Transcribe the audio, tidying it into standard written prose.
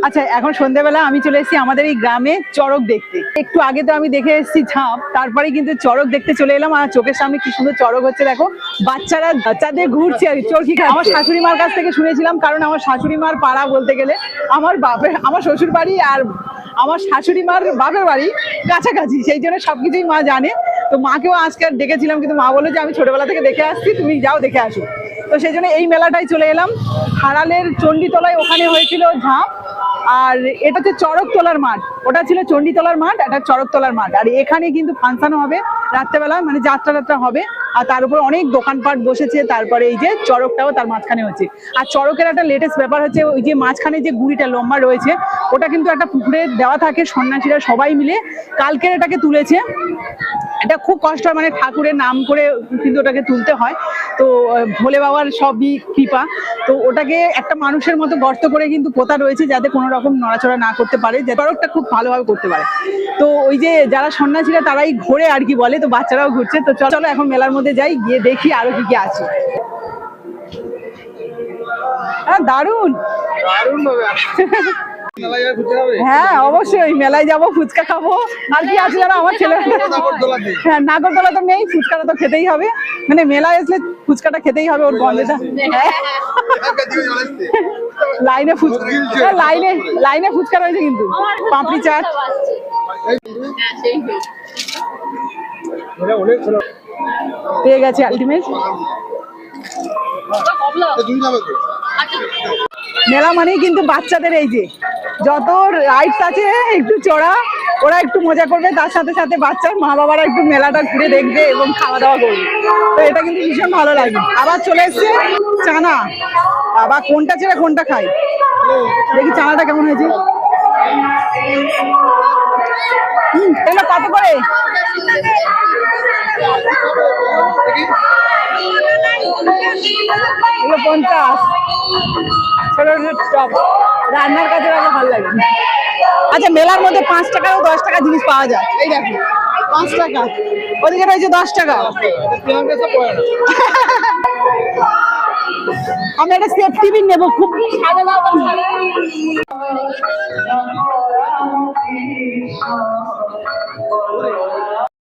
আচ্ছা, এখন সন্ধ্যাবেলা আমি চলে এসেছি আমাদের এই গ্রামে চড়ক দেখতে। একটু আগে তো আমি দেখে এসেছি ঝাঁপ, তারপরে কিন্তু চড়ক দেখতে চলে এলাম। আর চোখের সামনে কি সুন্দর চড়ক হচ্ছে, দেখো বাচ্চাদের ঘুরছে আর চরকি খাচ্ছে। আমার শাশুড়ি মার কাছ থেকে শুনেছিলাম, কারণ আমার শাশুড়ি মার পাড়া বলতে গেলে আমার শ্বশুর বাড়ি আর আমার শাশুড়ি মার বাপের বাড়ি কাছাকাছি, সেই জন্য সবকিছুই মা জানে। তো মাকেও আজকে ডেকেছিলাম, কিন্তু মা বললো যে আমি ছোটবেলা থেকে দেখে আসছি, তুমি যাও দেখে আসো। তো সেই জন্য এই মেলাটাই চলে এলাম। হারালের চণ্ডীতলায় ওখানে হয়েছিল ঝাঁপ, আর এটা হচ্ছে চড়কতলার মাঠ। ওটা ছিল চণ্ডীতলার মাঠ, এটা চড়কতলার মাঠ। আর এখানে কিন্তু ফাংশন হবে রাত্রেবেলা, মানে যাত্রা হবে। আর তার উপর অনেক দোকানপাট বসেছে। তারপরে এই যে চড়কটাও তার মাঝখানে হচ্ছে। আর চড়কের একটা লেটেস্ট ব্যাপার হচ্ছে, ওই যে মাঝখানে যে গুড়িটা লম্বা রয়েছে, ওটা কিন্তু একটা পুকুরে দেওয়া থাকে। সন্ন্যাসীরা সবাই মিলে কালকের এটাকে তুলেছে। এটা খুব কষ্ট হয়, মানে ঠাকুরের নাম করে কিন্তু ওটাকে তুলতে হয়। তো ভোলে বাবার সবই কৃপা। তো ওটাকে একটা মানুষের মতো গর্ত করে কিন্তু পোতা রয়েছে, যাতে কোনো রকম নড়াচড়া না করতে পারে, যে চড়কটা খুব ভালোভাবে করতে পারে। তো ওই যে যারা সন্ন্যাসীরা তারাই ঘোরে আর কি বলে, তো বাচ্চারাও ঘুরছে। তো চলো এখন মেলার মধ্যে যাই, গিয়ে দেখি আরো কি কি আছে। হ্যাঁ, দারুণ হ্যাঁ, অবশ্যই মেলায় যাবো, ফুচকা খাবো। আর কি আছে জানো, আমার ছেলে হ্যাঁ, নাগরদোলা তো নেই, ফুচকাটা তো খেতেই হবে। মানে মেলায় আসলে ফুচকাটা খেতেই হবে, ওর গন্ধটা। লাইনে ফুচকা রয়েছে, কিন্তু পাপড়ি চাট পেয়ে গেছে আলটিমেট। মেলা মানেই কিন্তু বাচ্চাদের এই যে যত রাইডস আছে একটু চড়া, ওরা একটু মজা করবে, তার সাথে সাথে বাচ্চার মা বাবারা একটু মেলাটা ঘুরে দেখবে এবং খাওয়া দাওয়া করবে। তো এটা কিন্তু ভীষণ ভালো লাগে। আবার চলে এসছে চানা, আবার কোনটা ছেড়ে কোনটা খাই, দেখি চানাটা কেমন হয়েছে। এগুলো কত করে? 50। রান্নার কাজে ভালো লাগে। আচ্ছা, মেলার মধ্যে 5 টাকা ও 10 টাকা জিনিস পাওয়া যায়। এই দেখো 5 টাকা, ওদিকে রয়েছে 10 টাকা। আমি একটা সেফটি পিন নেবো, খুব সাদা না